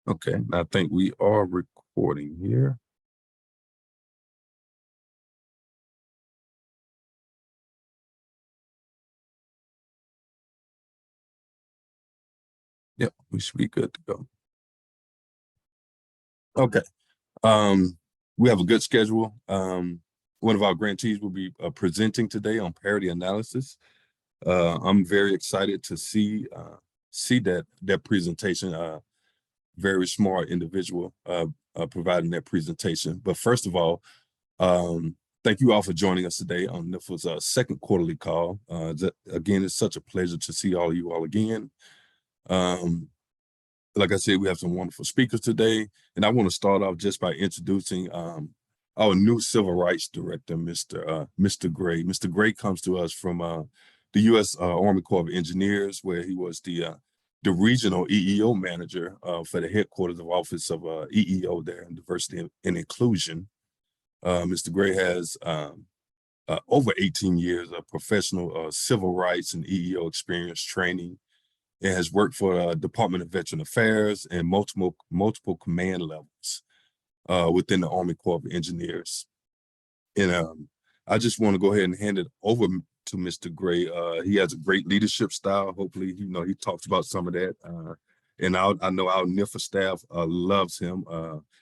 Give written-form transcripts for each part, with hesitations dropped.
Okay, I think we are recording here. Yep, we should be good to go. Okay, we have a good schedule. One of our grantees will be presenting today on parity analysis. I'm very excited to see that presentation. Very smart individual providing that presentation. But first of all, thank you all for joining us today on NIFA's second quarterly call. Again, it's such a pleasure to see all of you all again. Like I said, we have some wonderful speakers today, and I want to start off just by introducing our new Civil Rights Director, Mr. Gray. Mr. Gray comes to us from the U.S. Army Corps of Engineers, where he was the regional EEO manager for the headquarters of Office of EEO there in Diversity and Inclusion. Mr. Gray has over 18 years of professional civil rights and EEO experience training, and has worked for Department of Veteran Affairs and multiple command levels within the Army Corps of Engineers. And I just want to go ahead and hand it over to Mr. Gray. He has a great leadership style. Hopefully, he talks about some of that. And I know our NIFA staff loves him,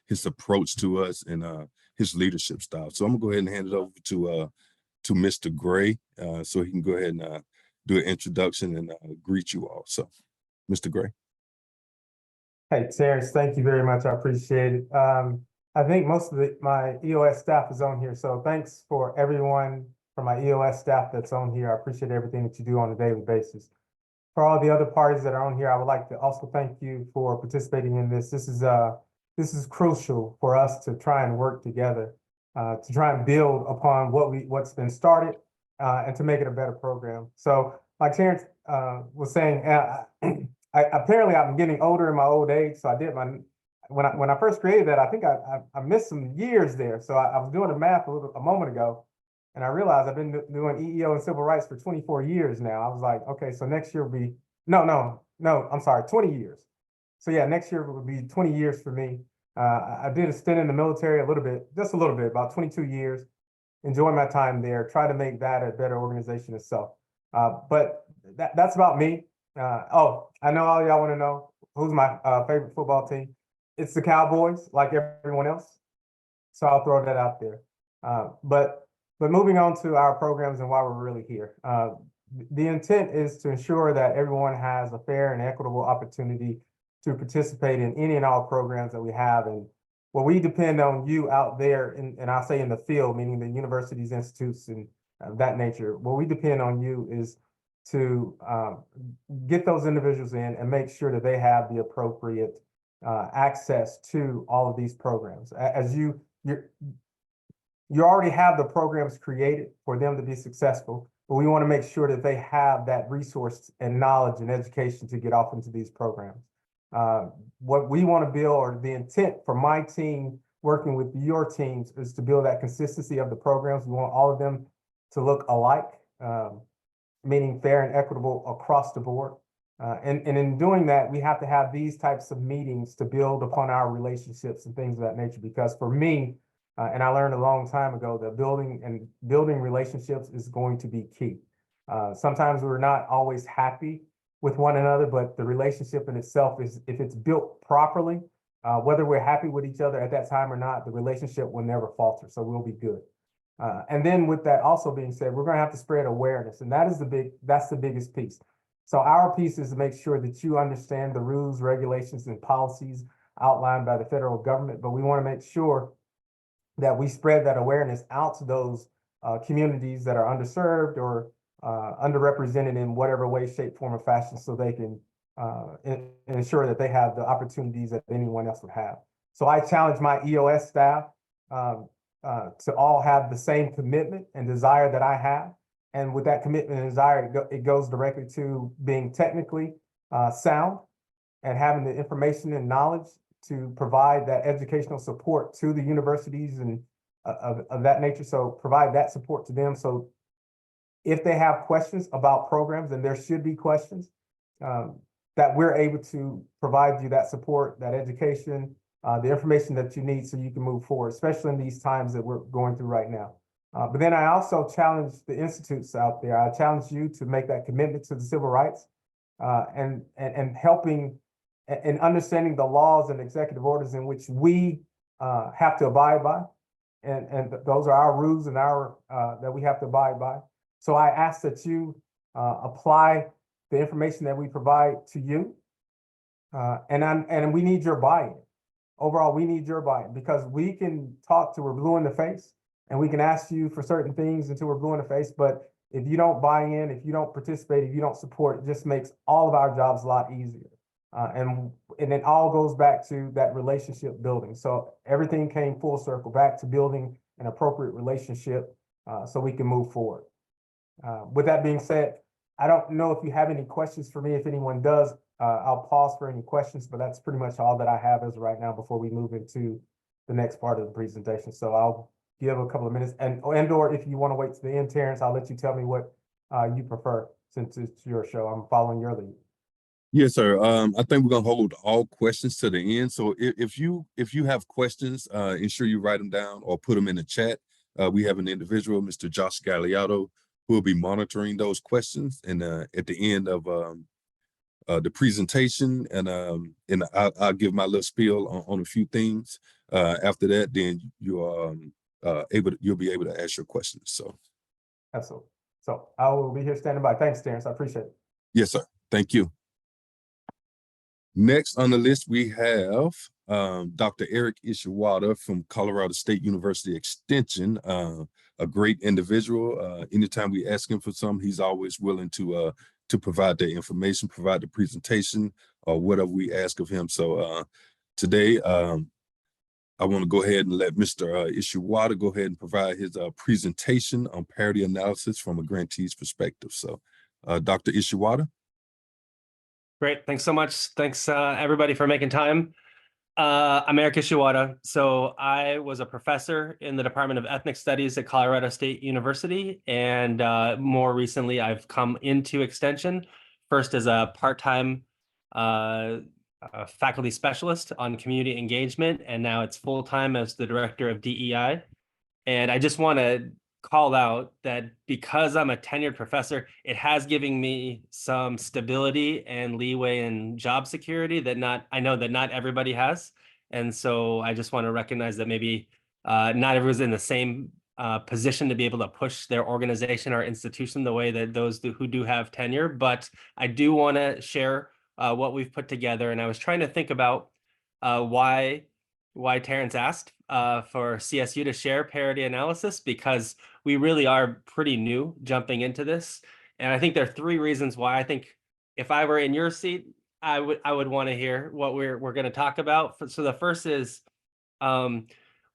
his approach to us, and his leadership style. So I'm gonna go ahead and hand it over to Mr. Gray so he can go ahead and do an introduction and greet you all. So, Mr. Gray. Hey, Terrence, thank you very much. I appreciate it. I think most of my EOS staff is on here, so thanks for everyone from my EOS staff that's on here. I appreciate everything that you do on a daily basis. For all the other parties that are on here, I would like to also thank you for participating in this. This is crucial for us to try and work together, to try and build upon what's been started, and to make it a better program. So, like Terrence was saying, apparently I'm getting older in my old age. So I did when I first created that, I think I missed some years there. So I was doing the math a moment ago, and I realized I've been doing EEO and civil rights for 24 years now. I was like, okay, so next year will be no, I'm sorry, 20 years. So yeah, next year will be 20 years for me. I did a stint in the military just a little bit, about 22 years. Enjoy my time there, try to make that a better organization itself. But that's about me. Oh, I know all y'all want to know who's my favorite football team. It's the Cowboys, like everyone else. So I'll throw that out there. But moving on to our programs and why we're really here. The intent is to ensure that everyone has a fair and equitable opportunity to participate in any and all programs that we have. And what we depend on you out there, and I'll say in the field, meaning the universities, institutes, and that nature, what we depend on you is to get those individuals in and make sure that they have the appropriate access to all of these programs. As you already have the programs created for them to be successful, but we want to make sure that they have that resource and knowledge and education to get off into these programs. What we want to build, or the intent for my team working with your teams, is to build that consistency of the programs. We want all of them to look alike, meaning fair and equitable across the board. And in doing that, we have to have these types of meetings to build upon our relationships and things of that nature. Because for me, and I learned a long time ago, that building relationships is going to be key. Sometimes we're not always happy with one another, but the relationship in itself is, if it's built properly, whether we're happy with each other at that time or not, the relationship will never falter. So we'll be good. And then with that also being said, we're going to have to spread awareness, and that's the biggest piece. So our piece is to make sure that you understand the rules, regulations, and policies outlined by the federal government, but we want to make sure that we spread that awareness out to those communities that are underserved or underrepresented in whatever way, shape, form, or fashion, so they can ensure that they have the opportunities that anyone else would have. So I challenge my EOS staff to all have the same commitment and desire that I have. And with that commitment and desire, it goes directly to being technically sound and having the information and knowledge to provide that educational support to the universities and of that nature. So provide that support to them. So if they have questions about programs, and there should be questions, that we're able to provide you that support, that education, the information that you need so you can move forward, especially in these times that we're going through right now. But then I also challenge the institutes out there. I challenge you to make that commitment to the civil rights and helping and understanding the laws and executive orders in which we have to abide by. And those are our rules and our that we have to abide by. So I ask that you apply the information that we provide to you. And we need your buy-in. Overall, we need your buy-in because we can talk till we're blue in the face and we can ask you for certain things until we're blue in the face. But if you don't buy in, if you don't participate, if you don't support, it just makes all of our jobs a lot easier. And it all goes back to that relationship building. So everything came full circle back to building an appropriate relationship so we can move forward. With that being said, I don't know if you have any questions for me. If anyone does, I'll pause for any questions, but that's pretty much all that I have as of right now before we move into the next part of the presentation. So I'll give a couple of minutes or if you want to wait to the end, Terrence, I'll let you tell me what you prefer since it's your show. I'm following your lead. Yes, sir. I think we're gonna hold all questions to the end. So if you have questions, ensure you write them down or put them in the chat. We have an individual, Mr. Josh Galliotto, who will be monitoring those questions. And at the end of the presentation, and I'll give my little spiel on a few things. After that, then you'll be able to ask your questions. So absolutely. So I will be here standing by. Thanks, Terrence. I appreciate it. Yes, sir. Thank you. Next on the list, we have Dr. Eric Ishiwata from Colorado State University Extension, a great individual. Anytime we ask him for something, he's always willing to provide the information, provide the presentation, or whatever we ask of him. So today, I want to go ahead and let Mr. Ishiwata go ahead and provide his presentation on parity analysis from a grantee's perspective. So Dr. Ishiwata. Great. Thanks so much. Thanks, everybody, for making time. I'm Eric Ishiwata. So I was a professor in the Department of Ethnic Studies at Colorado State University. And more recently, I've come into Extension, first as a part-time faculty specialist on community engagement. And now it's full-time as the director of DEI. And I just want to call out that because I'm a tenured professor, it has given me some stability and leeway and job security that I know that not everybody has. And so I just want to recognize that maybe not everyone's in the same position to be able to push their organization or institution the way that those who do have tenure. But I do want to share what we've put together. And I was trying to think about why Terrence asked for CSU to share parity analysis, because we really are pretty new jumping into this. And I think there are three reasons why I think if I were in your seat, I would want to hear what we're going to talk about. So the first is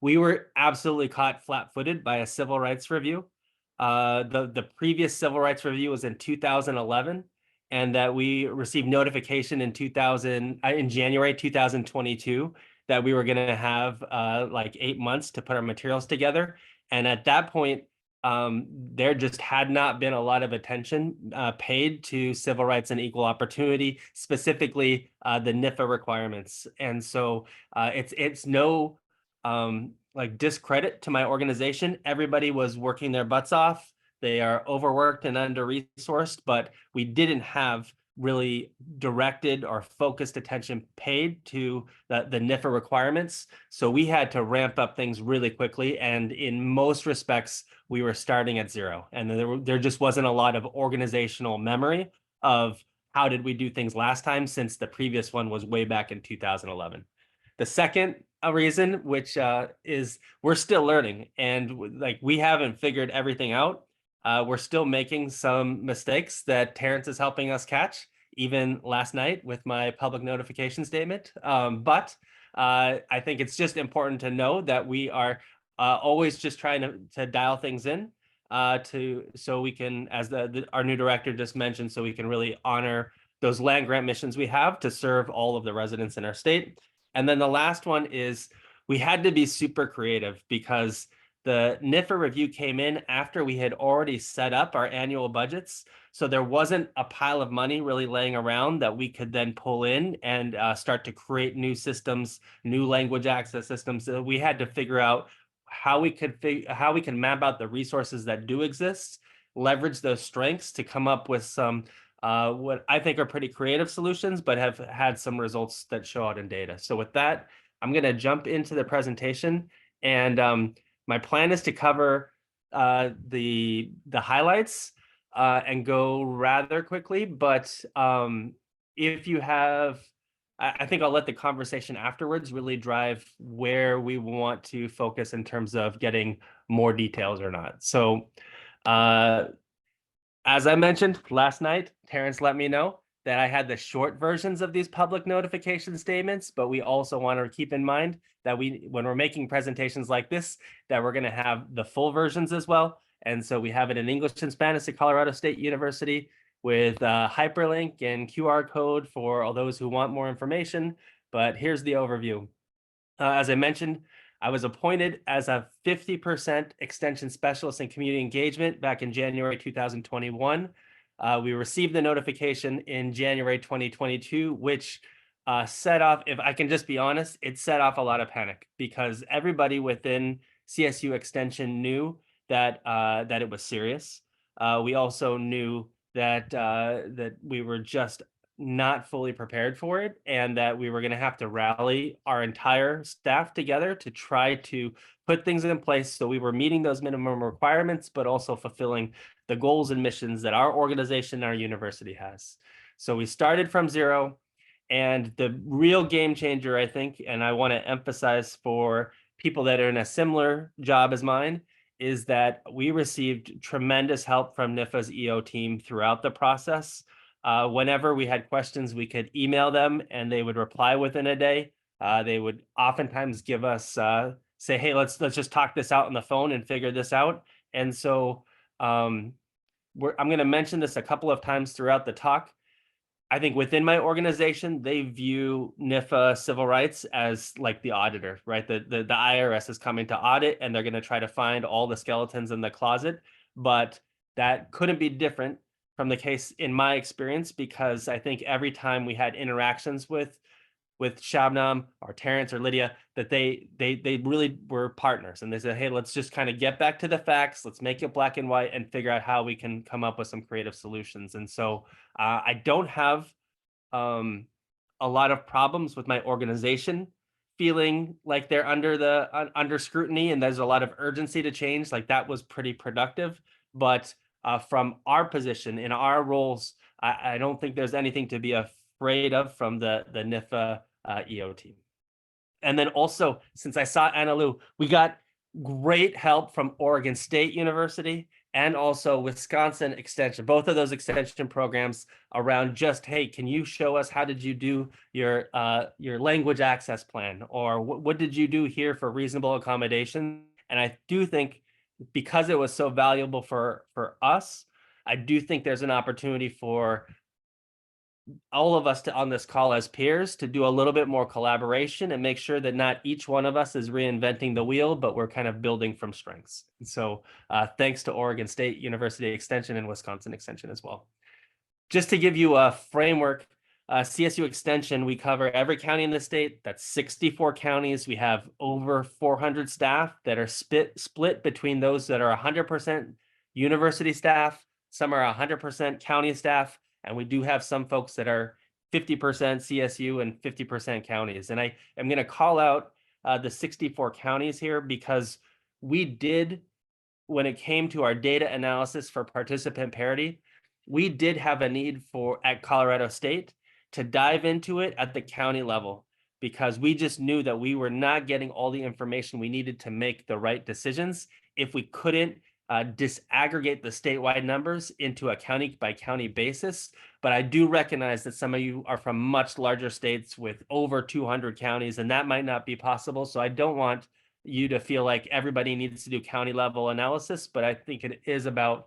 we were absolutely caught flat-footed by a civil rights review. The previous civil rights review was in 2011, and that we received notification in January 2022 that we were going to have like 8 months to put our materials together. And at that point, there just had not been a lot of attention paid to civil rights and equal opportunity, specifically the NIFA requirements. And so it's no like discredit to my organization. Everybody was working their butts off. They are overworked and under-resourced, but we didn't have really directed or focused attention paid to the NIFA requirements. So we had to ramp up things really quickly. And in most respects, we were starting at zero. And there just wasn't a lot of organizational memory of how did we do things last time, since the previous one was way back in 2011. The second reason, which is we're still learning, and like we haven't figured everything out. We're still making some mistakes that Terrence is helping us catch, even last night with my public notification statement. But I think it's just important to know that we are always just trying to dial things in so we can, as our new director just mentioned, so we can really honor those land grant missions we have to serve all of the residents in our state. And then the last one is we had to be super creative, because the NIFA review came in after we had already set up our annual budgets. So there wasn't a pile of money really laying around that we could then pull in and start to create new systems, new language access systems. So we had to figure out how we can map out the resources that do exist, leverage those strengths to come up with some what I think are pretty creative solutions, but have had some results that show out in data. So with that, I'm going to jump into the presentation, and my plan is to cover the highlights and go rather quickly. But if you have, I think I'll let the conversation afterwards really drive where we want to focus in terms of getting more details or not. So as I mentioned last night, Terrence let me know that I had the short versions of these public notification statements, but we also want to keep in mind that when we're making presentations like this, that we're going to have the full versions as well. And so we have it in English and Spanish at Colorado State University with hyperlink and QR code for all those who want more information. But here's the overview. As I mentioned, I was appointed as a 50% extension specialist in community engagement back in January 2021. We received the notification in January 2022, which set off, if I can just be honest, it set off a lot of panic because everybody within CSU Extension knew that that it was serious. We also knew that that we were just not fully prepared for it, and that we were going to have to rally our entire staff together to try to put things in place so we were meeting those minimum requirements, but also fulfilling the goals and missions that our organization, our university has. So we started from zero, and the real game changer, I think, and I want to emphasize for people that are in a similar job as mine, is that we received tremendous help from NIFA's EO team throughout the process. Whenever we had questions, we could email them and they would reply within a day. They would oftentimes give us, say, hey, let's just talk this out on the phone and figure this out. And so I'm going to mention this a couple of times throughout the talk. I think within my organization, they view NIFA civil rights as like the auditor, right? The IRS is coming to audit and they're going to try to find all the skeletons in the closet. But that couldn't be different from the case in my experience, because I think every time we had interactions with Shabnam or Terrence or Lydia, that they really were partners, and they said, hey, let's just kind of get back to the facts, let's make it black and white and figure out how we can come up with some creative solutions. And so I don't have a lot of problems with my organization feeling like they're under scrutiny and there's a lot of urgency to change. Like, that was pretty productive. But from our position in our roles, I don't think there's anything to be afraid of from the NIFA EO team. And then also, since I saw Anna Lou, we got great help from Oregon State University and also Wisconsin Extension, both of those extension programs around just, hey, can you show us how did you do your language access plan, or what did you do here for reasonable accommodation? And I do think, because it was so valuable for us, I do think there's an opportunity for all of us on this call as peers to do a little bit more collaboration and make sure that not each one of us is reinventing the wheel, but we're kind of building from strengths. And so thanks to Oregon State University Extension and Wisconsin Extension as well. Just to give you a framework, CSU Extension, we cover every county in the state. That's 64 counties. We have over 400 staff that are split between those that are 100% university staff. Some are 100% county staff. And we do have some folks that are 50% CSU and 50% counties. And I am going to call out the 64 counties here because we did, when it came to our data analysis for participant parity, we did have a need at Colorado State to dive into it at the county level, because we just knew that we were not getting all the information we needed to make the right decisions if we couldn't disaggregate the statewide numbers into a county by county basis. But I do recognize that some of you are from much larger states with over 200 counties, and that might not be possible. So I don't want you to feel like everybody needs to do county level analysis, but I think it is about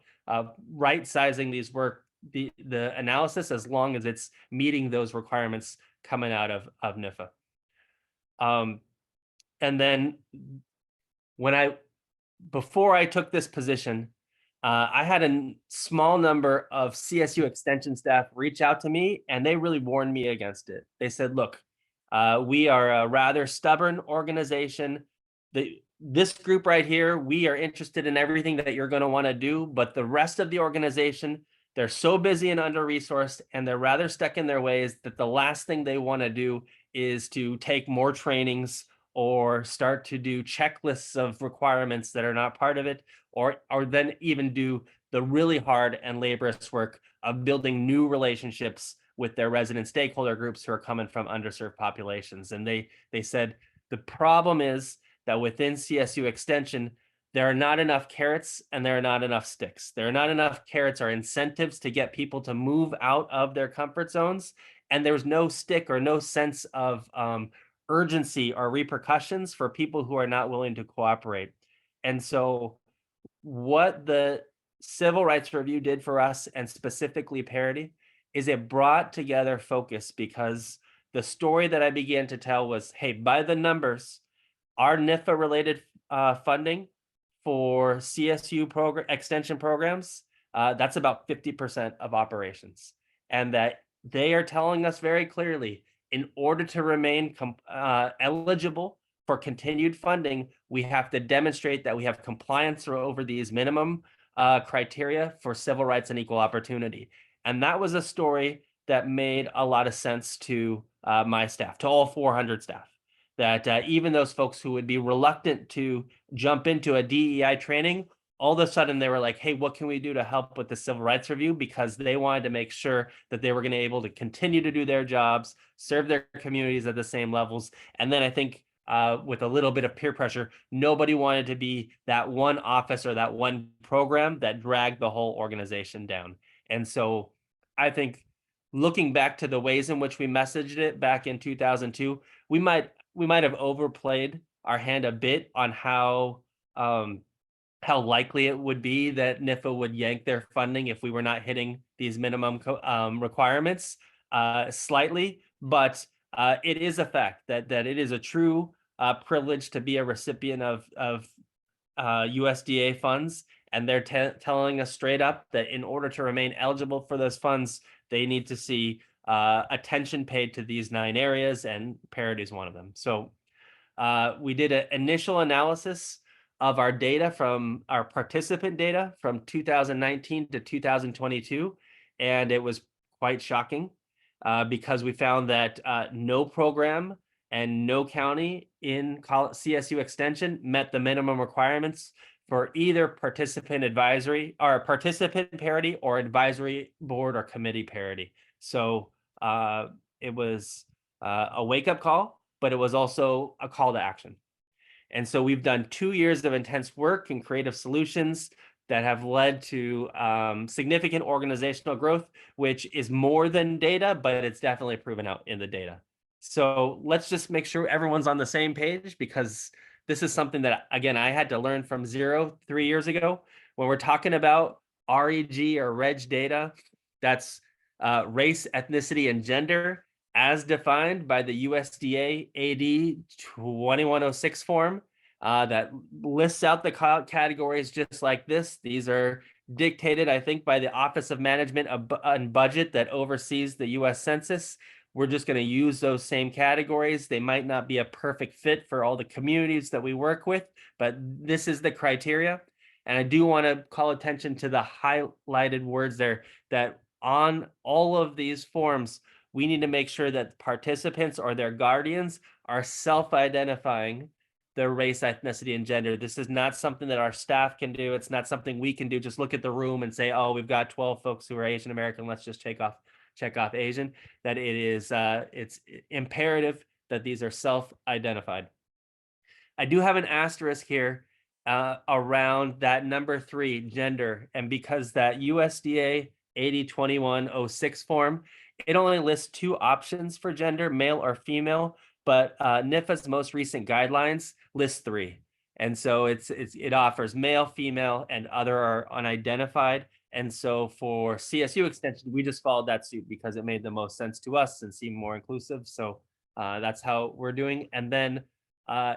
right sizing the analysis as long as it's meeting those requirements coming out of NIFA. And then when I before I took this position, I had a small number of CSU extension staff reach out to me, and they really warned me against it. They said, look, we are a rather stubborn organization. This group right here, we are interested in everything that you're going to want to do, but the rest of the organization, they're so busy and under-resourced, and they're rather stuck in their ways that the last thing they want to do is to take more trainings or start to do checklists of requirements that are not part of it, or then even do the really hard and laborious work of building new relationships with their resident stakeholder groups who are coming from underserved populations. And they said the problem is that within CSU Extension, there are not enough carrots and there are not enough sticks. There are not enough carrots or incentives to get people to move out of their comfort zones. And there's no stick or no sense of urgency or repercussions for people who are not willing to cooperate. And so what the Civil Rights Review did for us, and specifically Parity, is it brought together focus, because the story that I began to tell was, hey, by the numbers, our NIFA related funding for CSU program extension programs, that's about 50% of operations. And that they are telling us very clearly, in order to remain eligible for continued funding, we have to demonstrate that we have compliance over these minimum criteria for civil rights and equal opportunity. And that was a story that made a lot of sense to my staff, to all 400 staff, that even those folks who would be reluctant to jump into a DEI training, all of a sudden they were like, hey, what can we do to help with the Civil Rights Review? Because they wanted to make sure that they were going to be able to continue to do their jobs, serve their communities at the same levels. And then I think with a little bit of peer pressure, nobody wanted to be that one office or that one program that dragged the whole organization down. And so I think, looking back to the ways in which we messaged it back in 2002, we might have overplayed our hand a bit on how likely it would be that NIFA would yank their funding if we were not hitting these minimum requirements slightly. But it is a fact that it is a true privilege to be a recipient of USDA funds. And they're telling us straight up that in order to remain eligible for those funds, they need to see attention paid to these 9 areas, and Parity is one of them. So we did an initial analysis of our data, from our participant data from 2019 to 2022, and it was quite shocking because we found that no program and no county in CSU Extension met the minimum requirements for either participant advisory or participant parity or advisory board or committee parity. So it was a wake-up call, but it was also a call to action. And so we've done 2 years of intense work and creative solutions that have led to significant organizational growth, which is more than data, but it's definitely proven out in the data. So let's just make sure everyone's on the same page, because this is something that, again, I had to learn from zero 3 years ago. When we're talking about REG or REG data, that's race, ethnicity, and gender as defined by the USDA AD 2106 form that lists out the categories just like this. These are dictated, I think, by the Office of Management and Budget that oversees the US Census. We're just going to use those same categories. They might not be a perfect fit for all the communities that we work with, but this is the criteria. And I do want to call attention to the highlighted words there, that on all of these forms, we need to make sure that participants or their guardians are self-identifying their race, ethnicity, and gender. This is not something that our staff can do. It's not something we can do. Just look at the room and say, oh, we've got 12 folks who are Asian American. Let's just check off Asian. That it is it's imperative that these are self-identified. I do have an asterisk here around that number 3, gender, and because that USDA 802106 form, it only lists 2 options for gender, male or female, but NIFA's most recent guidelines list 3. And so it offers male, female, and other are unidentified. And so for CSU Extension, we just followed that suit because it made the most sense to us and seemed more inclusive. So that's how we're doing. And then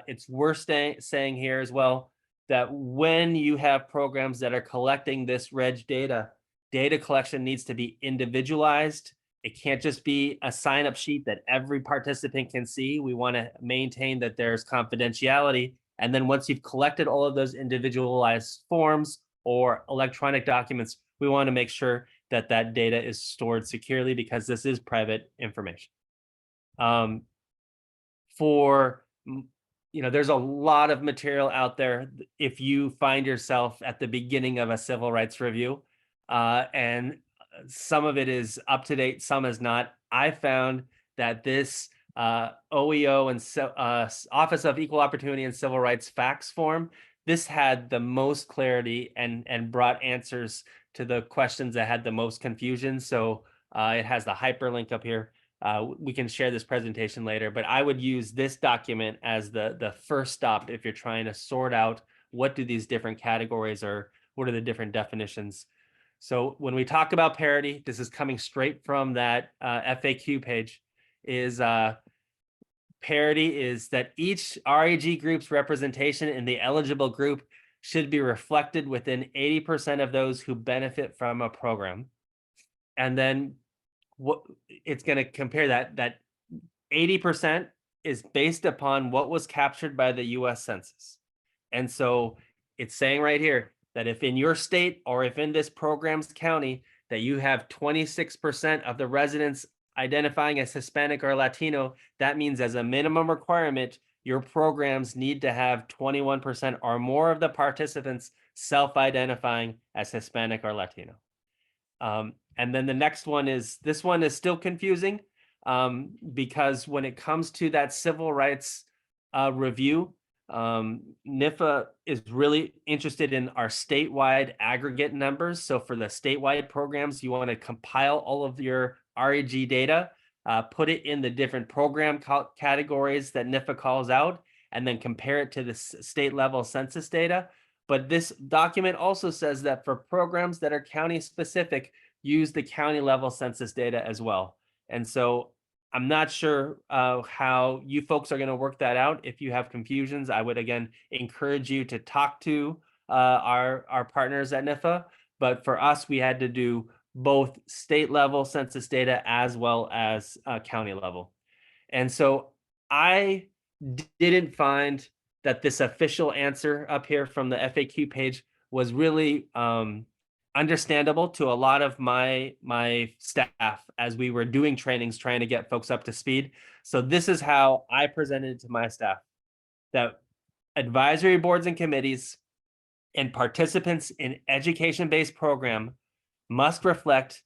it's worth saying here as well, that when you have programs that are collecting this reg data, data collection needs to be individualized. It can't just be a sign-up sheet that every participant can see. We want to maintain that there's confidentiality. And then once you've collected all of those individualized forms or electronic documents, we want to make sure that that data is stored securely, because this is private information. There's a lot of material out there if you find yourself at the beginning of a civil rights review, and some of it is up to date, some is not. I found that this OEO and Office of Equal Opportunity and Civil Rights facts form, this had the most clarity and brought answers to the questions that had the most confusion. So it has the hyperlink up here. We can share this presentation later, but I would use this document as the first stop if you're trying to sort out what do these different categories or what are the different definitions. So when we talk about parity, this is coming straight from that FAQ page, is parity is that each REG group's representation in the eligible group should be reflected within 80% of those who benefit from a program. And then what it's going to compare that 80% is based upon what was captured by the US Census. And so it's saying right here that if in your state or if in this program's county that you have 26% of the residents identifying as Hispanic or Latino, that means as a minimum requirement, your programs need to have 21% or more of the participants self-identifying as Hispanic or Latino. And then the next one is, this one is still confusing because when it comes to that civil rights review, NIFA is really interested in our statewide aggregate numbers. So for the statewide programs, you want to compile all of your REG data, put it in the different program categories that NIFA calls out, and then compare it to the state level census data. But this document also says that for programs that are county specific, use the county level census data as well. And so I'm not sure how you folks are going to work that out. If you have confusions, I would again encourage you to talk to our partners at NIFA. But for us, we had to do both state level census data as well as county level. And so I didn't find that this official answer up here from the FAQ page was really understandable to a lot of my staff as we were doing trainings trying to get folks up to speed. So this is how I presented it to my staff, that advisory boards and committees and participants in education-based program must reflect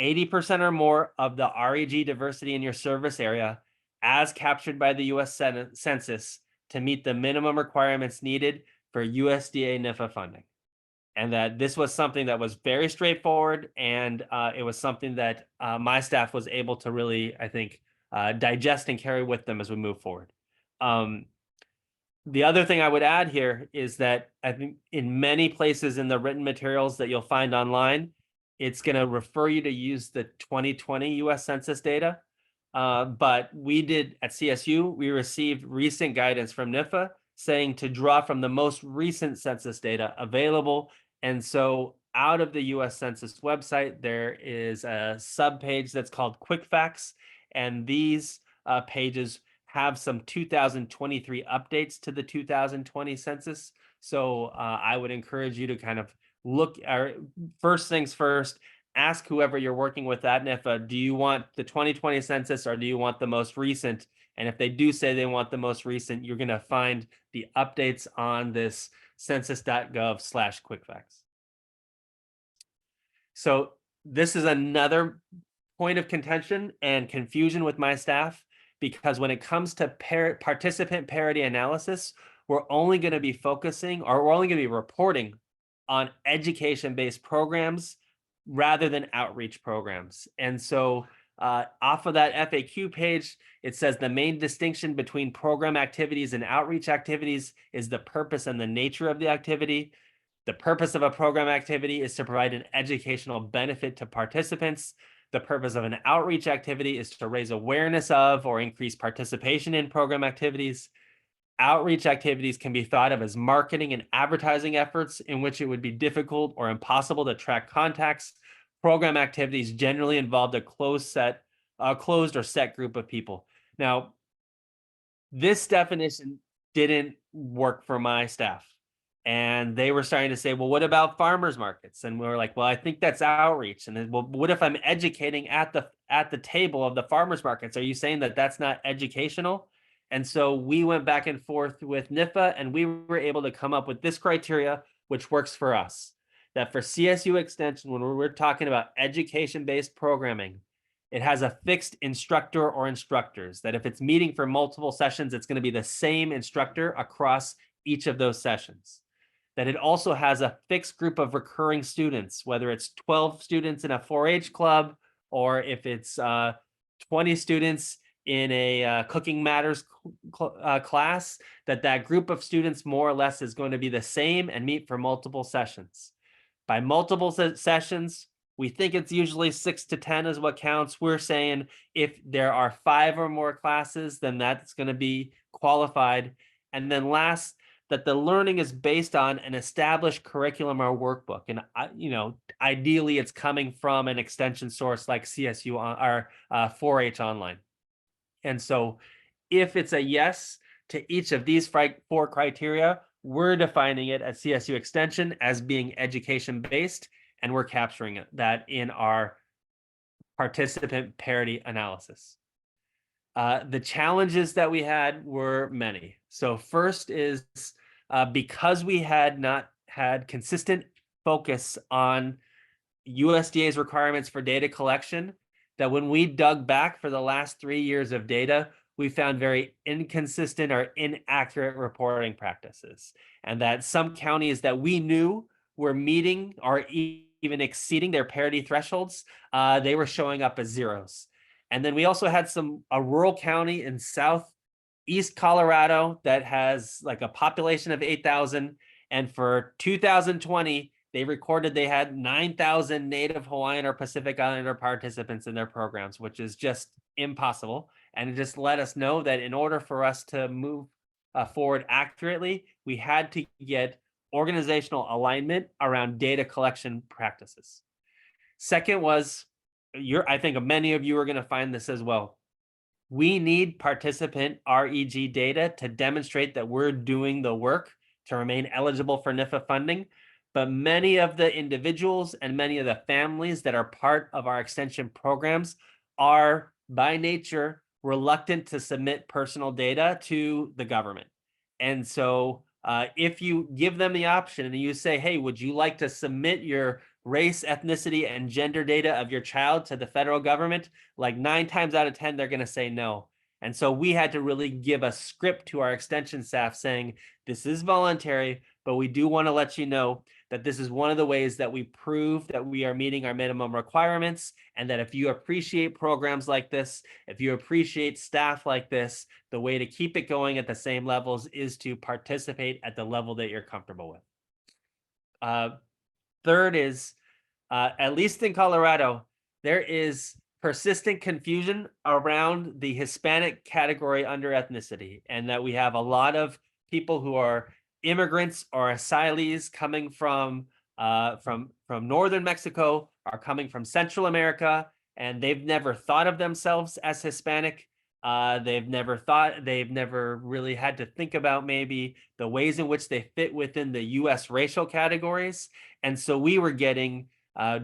80% or more of the REG diversity in your service area as captured by the US Census to meet the minimum requirements needed for USDA NIFA funding. And that this was something that was very straightforward, and it was something that my staff was able to really, I think, digest and carry with them as we move forward. The other thing I would add here is that I think in many places in the written materials that you'll find online, it's going to refer you to use the 2020 US Census data. But we did at CSU, we received recent guidance from NIFA saying to draw from the most recent census data available. And so out of the US Census website, there is a subpage that's called Quick Facts. And these pages have some 2023 updates to the 2020 census. So I would encourage you to kind of look, first things first, ask whoever you're working with at NIFA, do you want the 2020 census or do you want the most recent? And if they do say they want the most recent, you're going to find the updates on this census.gov/quickfacts. So this is another point of contention and confusion with my staff, because when it comes to participant parity analysis, we're only going to be focusing, or we're only going to be reporting on education-based programs rather than outreach programs. And so off of that FAQ page, it says the main distinction between program activities and outreach activities is the purpose and the nature of the activity. The purpose of a program activity is to provide an educational benefit to participants. The purpose of an outreach activity is to raise awareness of or increase participation in program activities. Outreach activities can be thought of as marketing and advertising efforts in which it would be difficult or impossible to track contacts. Program activities generally involved a closed or set group of people. Now, this definition didn't work for my staff. And they were starting to say, well, what about farmers markets? And we were like, well, I think that's outreach. And then, well, what if I'm educating at the table of the farmers markets? Are you saying that that's not educational? And so we went back and forth with NIFA, and we were able to come up with this criteria, which works for us. That for CSU Extension, when we're talking about education-based programming, it has a fixed instructor or instructors, that if it's meeting for multiple sessions, it's going to be the same instructor across each of those sessions. That it also has a fixed group of recurring students, whether it's 12 students in a 4-H club, or if it's 20 students in a Cooking Matters class, that group of students more or less is going to be the same and meet for multiple sessions. By multiple sessions, we think it's usually 6 to 10 is what counts. We're saying if there are 5 or more classes, then that's going to be qualified. And then last, that the learning is based on an established curriculum or workbook. And, ideally it's coming from an extension source like CSU or 4-H online. And so if it's a yes to each of these 4 criteria, we're defining it at CSU Extension as being education-based, and we're capturing that in our participant parity analysis. The challenges that we had were many. So first is because we had not had consistent focus on USDA's requirements for data collection, that when we dug back for the last 3 years of data, we found very inconsistent or inaccurate reporting practices. And that some counties that we knew were meeting or even exceeding their parity thresholds, they were showing up as zeros. And then we also had a rural county in southeast Colorado that has like a population of 8,000. And for 2020, they recorded they had 9,000 Native Hawaiian or Pacific Islander participants in their programs, which is just impossible. And it just let us know that in order for us to move forward accurately, we had to get organizational alignment around data collection practices. Second was, I think many of you are going to find this as well. We need participant REG data to demonstrate that we're doing the work to remain eligible for NIFA funding. But many of the individuals and many of the families that are part of our extension programs are by nature reluctant to submit personal data to the government. And so if you give them the option and you say, hey, would you like to submit your race, ethnicity, and gender data of your child to the federal government, like 9 times out of 10, they're going to say no. And so we had to really give a script to our extension staff saying, this is voluntary, but we do want to let you know that this is one of the ways that we prove that we are meeting our minimum requirements, and that if you appreciate programs like this, if you appreciate staff like this, the way to keep it going at the same levels is to participate at the level that you're comfortable with. Third is, at least in Colorado, there is persistent confusion around the Hispanic category under ethnicity, and that we have a lot of people who are immigrants or asylees coming from northern Mexico, are coming from Central America, and they've never thought of themselves as Hispanic. They've never really had to think about maybe the ways in which they fit within the US racial categories. And so we were getting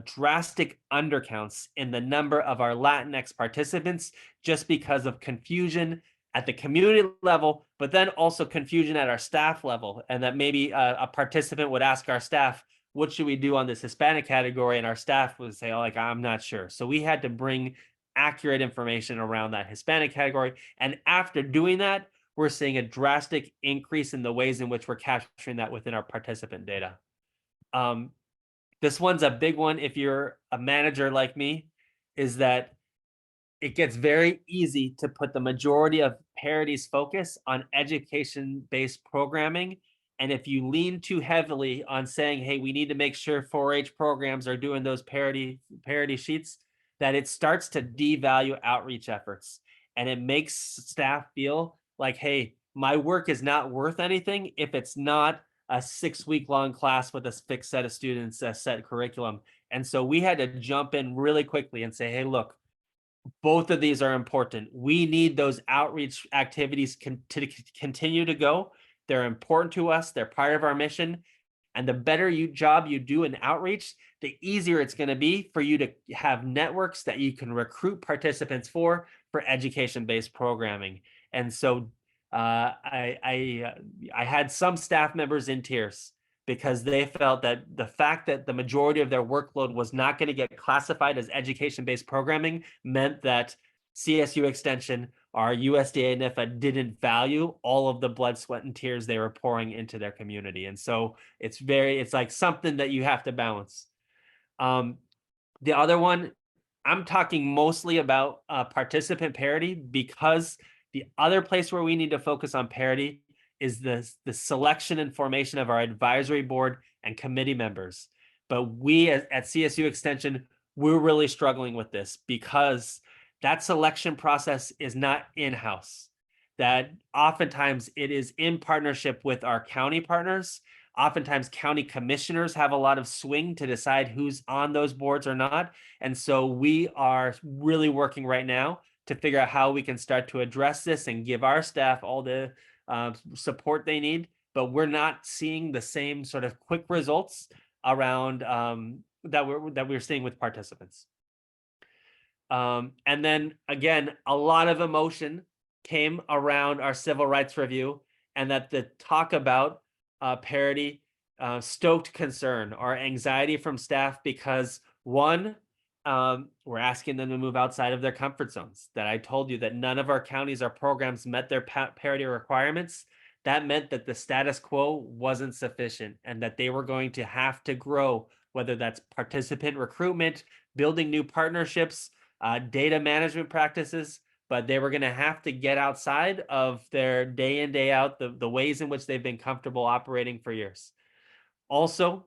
drastic undercounts in the number of our Latinx participants just because of confusion at the community level, but then also confusion at our staff level. And that maybe a participant would ask our staff, what should we do on this Hispanic category? And our staff would say, oh, like, I'm not sure. So we had to bring accurate information around that Hispanic category. And after doing that, we're seeing a drastic increase in the ways in which we're capturing that within our participant data. This one's a big one if you're a manager like me, is that it gets very easy to put the majority of Parity's focus on education-based programming. And if you lean too heavily on saying, hey, we need to make sure 4-H programs are doing those parity sheets, that it starts to devalue outreach efforts. And it makes staff feel like, hey, my work is not worth anything if it's not a 6-week-long class with a fixed set of students, a set curriculum. And so we had to jump in really quickly and say, hey, look, both of these are important. We need those outreach activities to continue to go. They're important to us. They're part of our mission. And the better job you do in outreach, the easier it's going to be for you to have networks that you can recruit participants for education-based programming. And so I had some staff members in tears because they felt that the fact that the majority of their workload was not going to get classified as education-based programming meant that CSU Extension, our USDA NIFA, didn't value all of the blood, sweat, and tears they were pouring into their community. And so it's like something that you have to balance. The other one, I'm talking mostly about participant parity, because the other place where we need to focus on parity is the selection and formation of our advisory board and committee members. But we at CSU Extension, we're really struggling with this because that selection process is not in-house. That oftentimes it is in partnership with our county partners. Oftentimes county commissioners have a lot of swing to decide who's on those boards or not. And so we are really working right now to figure out how we can start to address this and give our staff all the support they need. But we're not seeing the same sort of quick results around that we're seeing with participants. And then again, a lot of emotion came around our civil rights review, and that the talk about parity stoked concern or anxiety from staff because, one, we're asking them to move outside of their comfort zones. That I told you that none of our counties or programs met their parity requirements. That meant that the status quo wasn't sufficient and that they were going to have to grow, whether that's participant recruitment, building new partnerships, data management practices, but they were going to have to get outside of their day in, day out, the ways in which they've been comfortable operating for years. Also,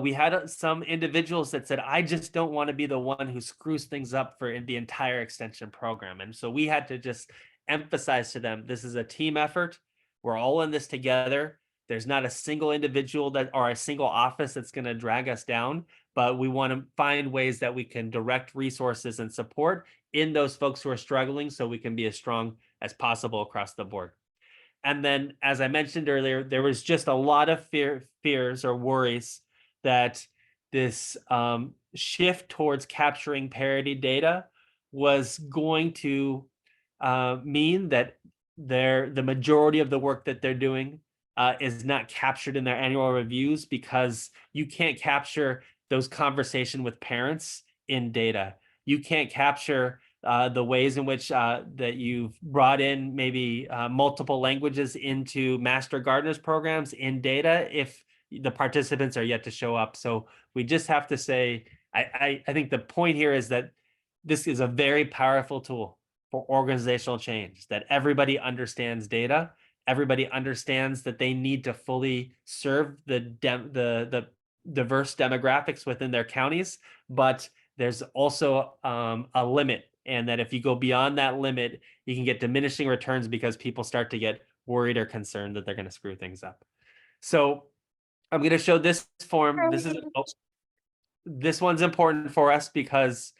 we had some individuals that said, I just don't want to be the one who screws things up for the entire extension program. And so we had to just emphasize to them, this is a team effort. We're all in this together. There's not a single individual or a single office that's going to drag us down, but we want to find ways that we can direct resources and support in those folks who are struggling so we can be as strong as possible across the board. And then, as I mentioned earlier, there was just a lot of fears or worries that this shift towards capturing parity data was going to mean that the majority of the work that they're doing is not captured in their annual reviews, because you can't capture those conversations with parents in data. You can't capture the ways in which that you've brought in maybe multiple languages into Master Gardeners programs in data if the participants are yet to show up. So we just have to say, I think the point here is that this is a very powerful tool for organizational change, that everybody understands data. Everybody understands that they need to fully serve the diverse demographics within their counties, but there's also a limit, and that if you go beyond that limit, you can get diminishing returns because people start to get worried or concerned that they're going to screw things up. So I'm going to show this form. This one's important for us because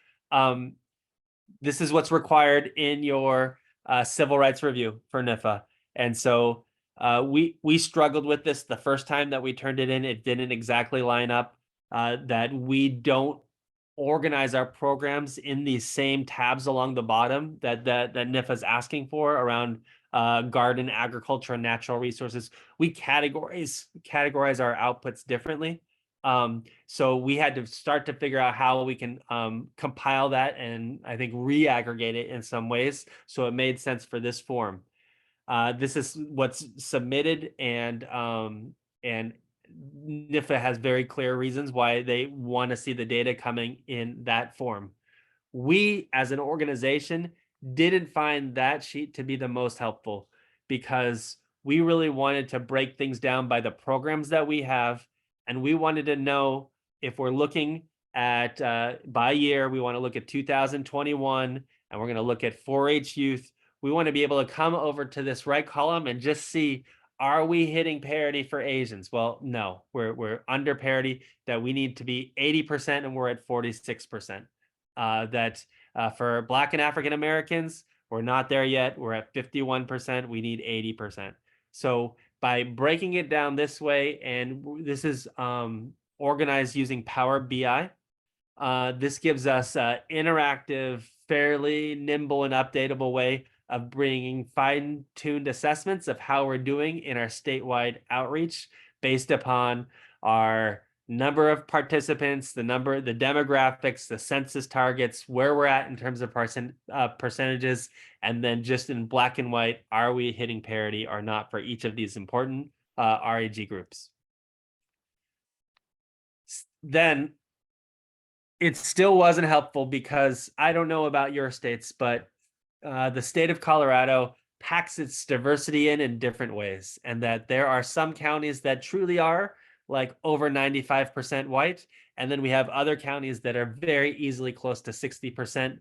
this is what's required in your civil rights review for NIFA. And so we struggled with this the first time that we turned it in. It didn't exactly line up, that we don't organize our programs in these same tabs along the bottom that NIFA is asking for around garden, agriculture, and natural resources. We categorize our outputs differently. So we had to start to figure out how we can compile that and I think re-aggregate it in some ways. So it made sense for this form. This is what's submitted, and NIFA has very clear reasons why they want to see the data coming in that form. We, as an organization, didn't find that sheet to be the most helpful because we really wanted to break things down by the programs that we have. And we wanted to know if we're looking at by year, we want to look at 2021, and we're going to look at 4-H youth. we want to be able to come over to this right column and just see, are we hitting parity for Asians? Well, no, we're under parity, that we need to be 80% and we're at 46%. For Black and African Americans, we're not there yet. We're at 51%. We need 80%. So by breaking it down this way, and this is organized using Power BI, this gives us an interactive, fairly nimble and updatable way of bringing fine-tuned assessments of how we're doing in our statewide outreach based upon our number of participants, the demographics, the census targets, where we're at in terms of percentages, and then just in black and white, are we hitting parity or not for each of these important RAG groups. Then it still wasn't helpful, because I don't know about your states, but the state of Colorado packs its diversity in different ways, and that there are some counties that truly are like over 95% white, and then we have other counties that are very easily close to 60%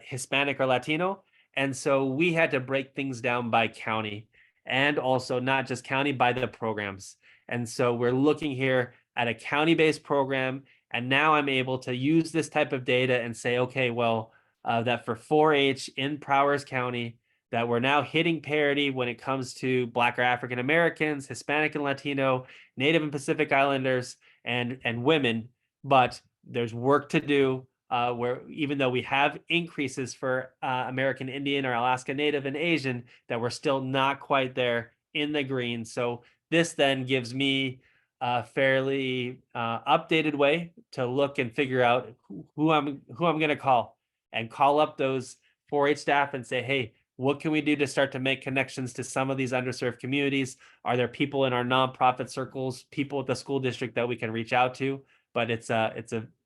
Hispanic or Latino. And so we had to break things down by county, and also not just county, by the programs. And so we're looking here at a county-based program, and now I'm able to use this type of data and say, okay, well, that for 4-H in Prowers County, that we're now hitting parity when it comes to Black or African Americans, Hispanic and Latino, Native and Pacific Islanders, and women. But there's work to do, where even though we have increases for American Indian or Alaska Native and Asian, that we're still not quite there in the green. So this then gives me a fairly updated way to look and figure out who I'm going to call up those 4-H staff and say, hey, what can we do to start to make connections to some of these underserved communities? Are there people in our nonprofit circles, people at the school district that we can reach out to? But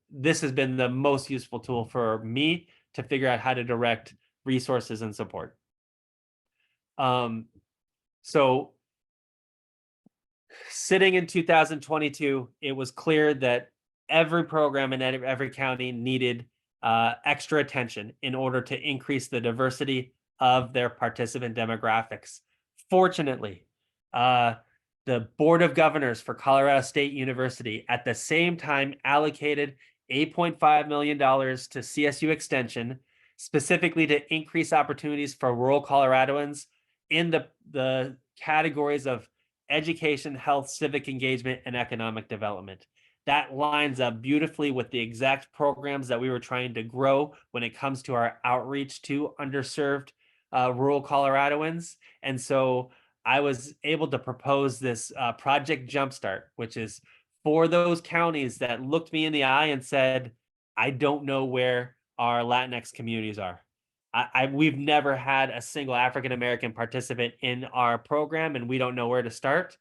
this has been the most useful tool for me to figure out how to direct resources and support. So sitting in 2022, it was clear that every program in every county needed extra attention in order to increase the diversity of their participant demographics. Fortunately, the Board of Governors for Colorado State University at the same time allocated $8.5 million to CSU Extension, specifically to increase opportunities for rural Coloradoans in the categories of education, health, civic engagement, and economic development. That lines up beautifully with the exact programs that we were trying to grow when it comes to our outreach to underserved rural Coloradoans. And so I was able to propose this Project Jumpstart, which is for those counties that looked me in the eye and said, I don't know where our Latinx communities are. We've never had a single African-American participant in our program, and we don't know where to start.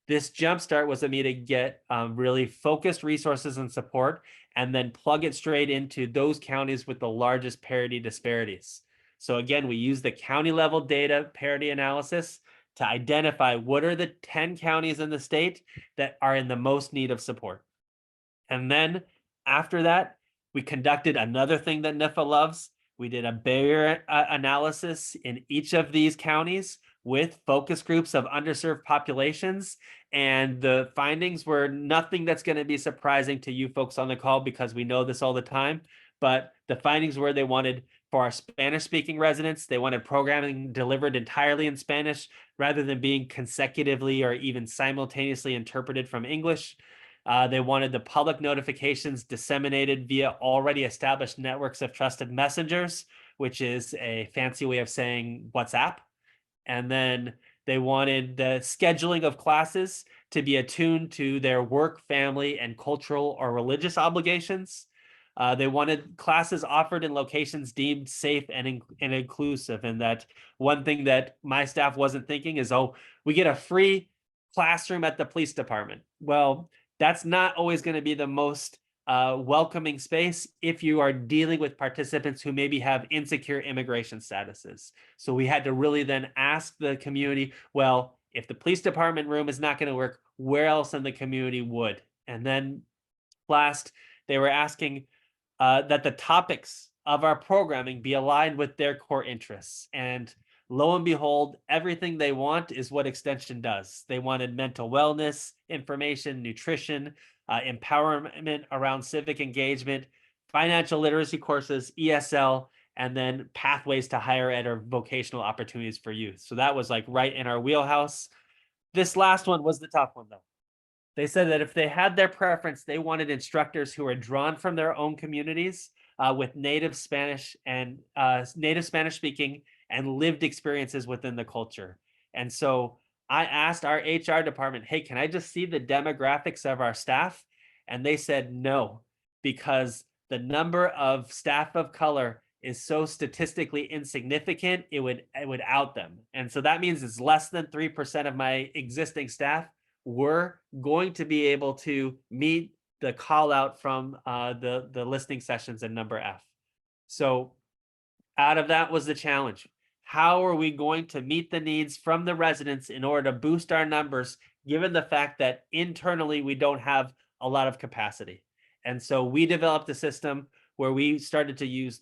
This Jumpstart was a me to get really focused resources and support, and then plug it straight into those counties with the largest parity disparities. So again, we use the county level data parity analysis to identify what are the 10 counties in the state that are in the most need of support. And then after that, we conducted another thing that NIFA loves. We did a barrier analysis in each of these counties with focus groups of underserved populations. And the findings were nothing that's going to be surprising to you folks on the call, because we know this all the time. But the findings were, they wanted, for our Spanish-speaking residents, they wanted programming delivered entirely in Spanish rather than being consecutively or even simultaneously interpreted from English. They wanted the public notifications disseminated via already established networks of trusted messengers, which is a fancy way of saying WhatsApp. And then they wanted the scheduling of classes to be attuned to their work, family, and cultural or religious obligations. They wanted classes offered in locations deemed safe and inclusive. And that one thing that my staff wasn't thinking is, oh, we get a free classroom at the police department. Well, that's not always going to be the most welcoming space if you are dealing with participants who maybe have insecure immigration statuses. So we had to really then ask the community, well, if the police department room is not going to work, where else in the community would? And then last, they were asking that the topics of our programming be aligned with their core interests. And lo and behold, everything they want is what Extension does. They wanted mental wellness, information, nutrition, empowerment around civic engagement, financial literacy courses, ESL, and then pathways to higher ed or vocational opportunities for youth. So that was like right in our wheelhouse. This last one was the tough one, though. They said that if they had their preference, they wanted instructors who are drawn from their own communities with native Spanish speaking and lived experiences within the culture. And so I asked our HR department, hey, can I just see the demographics of our staff? And they said no, because the number of staff of color is so statistically insignificant, it would out them. And so that means it's less than 3% of my existing staff were going to be able to meet the call out from the listening sessions in number F. So out of that was the challenge. How are we going to meet the needs from the residents in order to boost our numbers, given the fact that internally we don't have a lot of capacity? And so we developed a system where we started to use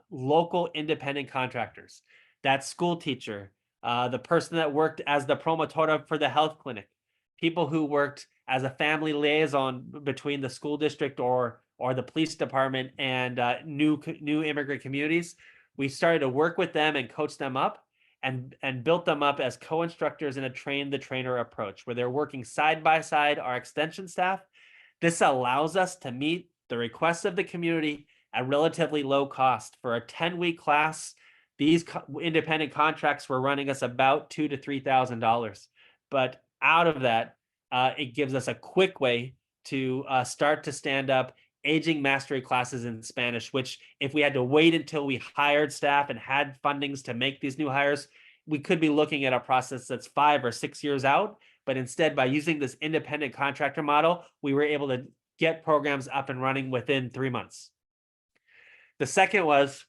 local independent contractors. That school teacher, the person that worked as the promotora for the health clinic, people who worked as a family liaison between the school district or the police department and new immigrant communities. We started to work with them and coach them up and built them up as co-instructors in a train the trainer approach, where they're working side by side our extension staff. This allows us to meet the requests of the community at relatively low cost. For a 10-week class, these independent contracts were running us about $2,000 to $3,000. But out of that, it gives us a quick way to start to stand up aging mastery classes in Spanish, which if we had to wait until we hired staff and had fundings to make these new hires, we could be looking at a process that's 5 or 6 years out. But instead, by using this independent contractor model, we were able to get programs up and running within 3 months. The second was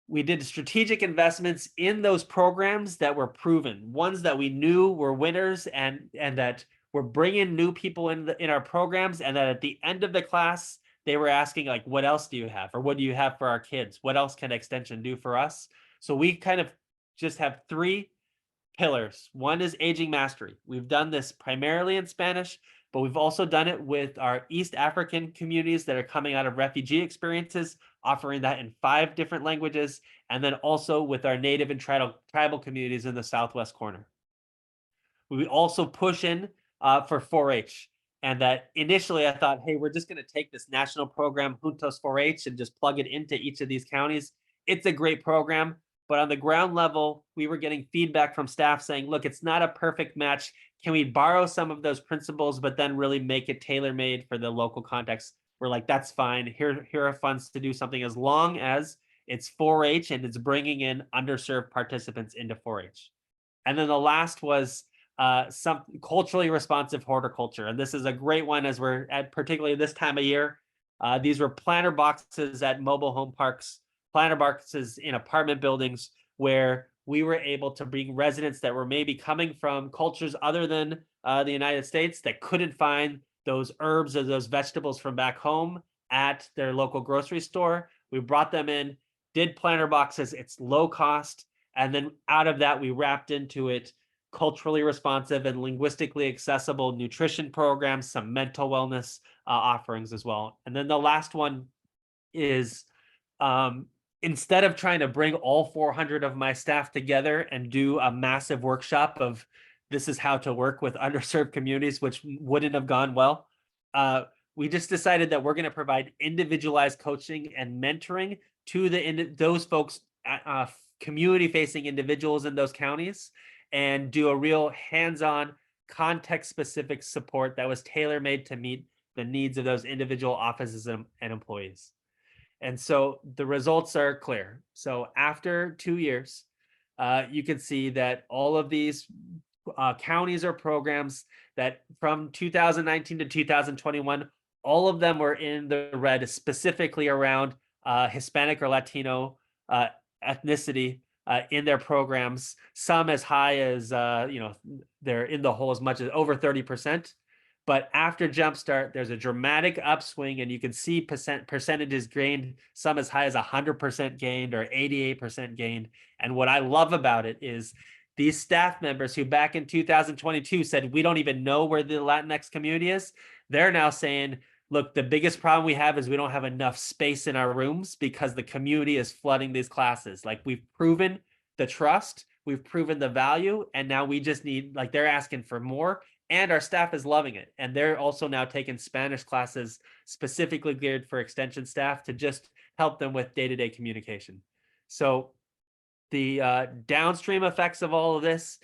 we did strategic investments in those programs that were proven, ones that we knew were winners and that were bringing new people in our programs, and that at the end of the class, they were asking, like, what else do you have? Or what do you have for our kids? What else can Extension do for us? So we kind of just have 3 pillars. One is aging mastery. We've done this primarily in Spanish, but we've also done it with our East African communities that are coming out of refugee experiences, offering that in 5 different languages, and then also with our native and tribal communities in the southwest corner. We also push in for 4-H. And that initially I thought, hey, we're just going to take this national program, Juntos 4-H, and just plug it into each of these counties. It's a great program, but on the ground level, we were getting feedback from staff saying, look, it's not a perfect match. Can we borrow some of those principles, but then really make it tailor-made for the local context? We're like, that's fine. Here are funds to do something, as long as it's 4-H and it's bringing in underserved participants into 4-H. And then the last was some culturally responsive horticulture. And this is a great one, as we're at particularly this time of year. These were planter boxes at mobile home parks, planter boxes in apartment buildings, where we were able to bring residents that were maybe coming from cultures other than the United States that couldn't find those herbs or those vegetables from back home at their local grocery store. We brought them in, did planter boxes. It's low cost. And then out of that, we wrapped into it culturally responsive and linguistically accessible nutrition programs, some mental wellness offerings as well. And then the last one is, instead of trying to bring all 400 of my staff together and do a massive workshop of this is how to work with underserved communities, which wouldn't have gone well, we just decided that we're going to provide individualized coaching and mentoring to those folks, community-facing individuals in those counties, and do a real hands-on, context-specific support that was tailor-made to meet the needs of those individual offices and employees. And so the results are clear. So after 2 years, you can see that all of these counties or programs that from 2019 to 2021, all of them were in the red, specifically around Hispanic or Latino ethnicity in their programs, some as high as, they're in the hole as much as over 30%. But after Jumpstart, there's a dramatic upswing, and you can see percentages gained, some as high as 100% gained or 88% gained. And what I love about it is these staff members who back in 2022 said, we don't even know where the Latinx community is, they're now saying, look, the biggest problem we have is we don't have enough space in our rooms because the community is flooding these classes. Like, we've proven the trust, we've proven the value, and now we just need, like, they're asking for more, and our staff is loving it. And they're also now taking Spanish classes specifically geared for extension staff to just help them with day-to-day communication. So the downstream effects of all of this,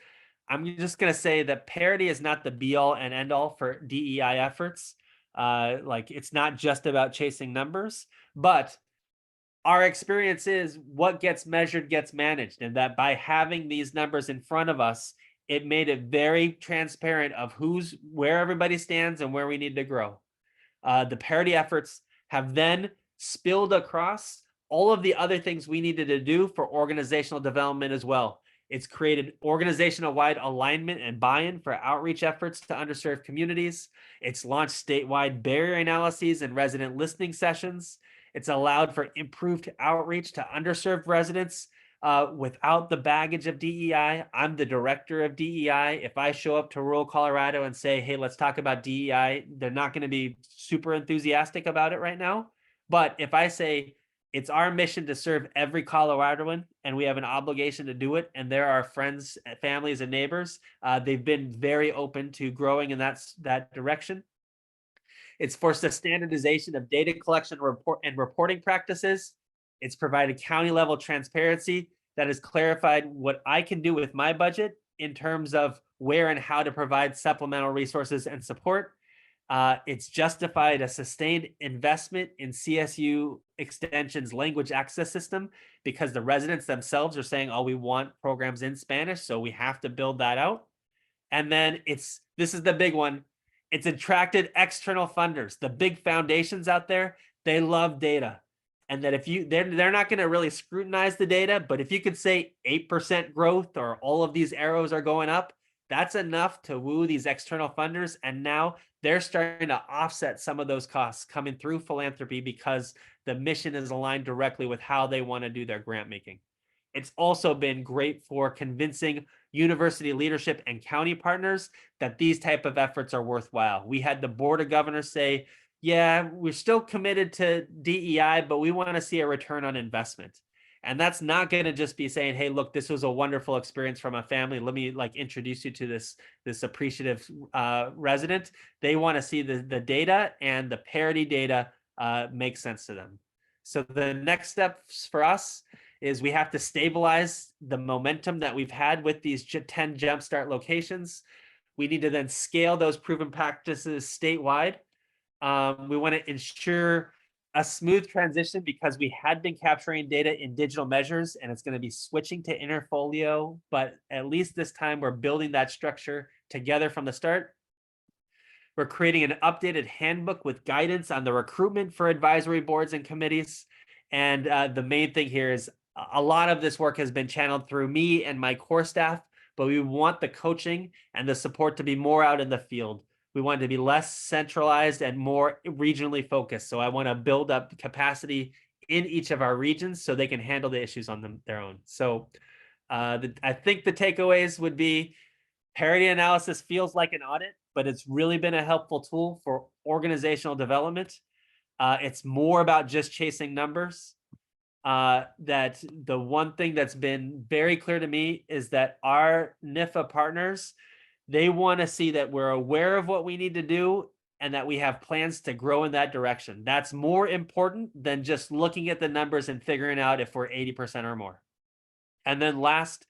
I'm just going to say that parity is not the be-all and end-all for DEI efforts. Like, it's not just about chasing numbers, but our experience is what gets measured gets managed, and that by having these numbers in front of us, it made it very transparent of where everybody stands and where we need to grow. The parity efforts have then spilled across all of the other things we needed to do for organizational development as well. It's created organizational-wide alignment and buy-in for outreach efforts to underserved communities. It's launched statewide barrier analyses and resident listening sessions. It's allowed for improved outreach to underserved residents without the baggage of DEI. I'm the director of DEI. If I show up to rural Colorado and say, hey, let's talk about DEI, they're not going to be super enthusiastic about it right now. But if I say, it's our mission to serve every Coloradoan, and we have an obligation to do it, and they're our friends, families, and neighbors, they've been very open to growing in that direction. It's forced a standardization of data collection and reporting practices. It's provided county level transparency that has clarified what I can do with my budget in terms of where and how to provide supplemental resources and support. It's justified a sustained investment in CSU Extension's language access system because the residents themselves are saying, oh, we want programs in Spanish, so we have to build that out. And then this is the big one. It's attracted external funders. The big foundations out there, they love data. And that if they're not going to really scrutinize the data, but if you could say 8% growth or all of these arrows are going up, that's enough to woo these external funders. And now they're starting to offset some of those costs coming through philanthropy because the mission is aligned directly with how they want to do their grant making. It's also been great for convincing university leadership and county partners that these type of efforts are worthwhile. We had the Board of Governors say, yeah, we're still committed to DEI, but we want to see a return on investment. And that's not going to just be saying, hey, look, this was a wonderful experience from a family. Let me introduce you to this appreciative resident. They want to see the data, and the parity data makes sense to them. So the next steps for us is we have to stabilize the momentum that we've had with these 10 Jumpstart locations. We need to then scale those proven practices statewide. We want to ensure a smooth transition because we had been capturing data in digital measures, and it's going to be switching to Interfolio, but at least this time we're building that structure together from the start. We're creating an updated handbook with guidance on the recruitment for advisory boards and committees. And the main thing here is a lot of this work has been channeled through me and my core staff, but we want the coaching and the support to be more out in the field. We want it to be less centralized and more regionally focused. So I want to build up capacity in each of our regions so they can handle the issues on their own. So I think the takeaways would be parity analysis feels like an audit, but it's really been a helpful tool for organizational development. It's more about just chasing numbers. That the one thing that's been very clear to me is that our NIFA partners, they want to see that we're aware of what we need to do and that we have plans to grow in that direction. That's more important than just looking at the numbers and figuring out if we're 80% or more. And then last,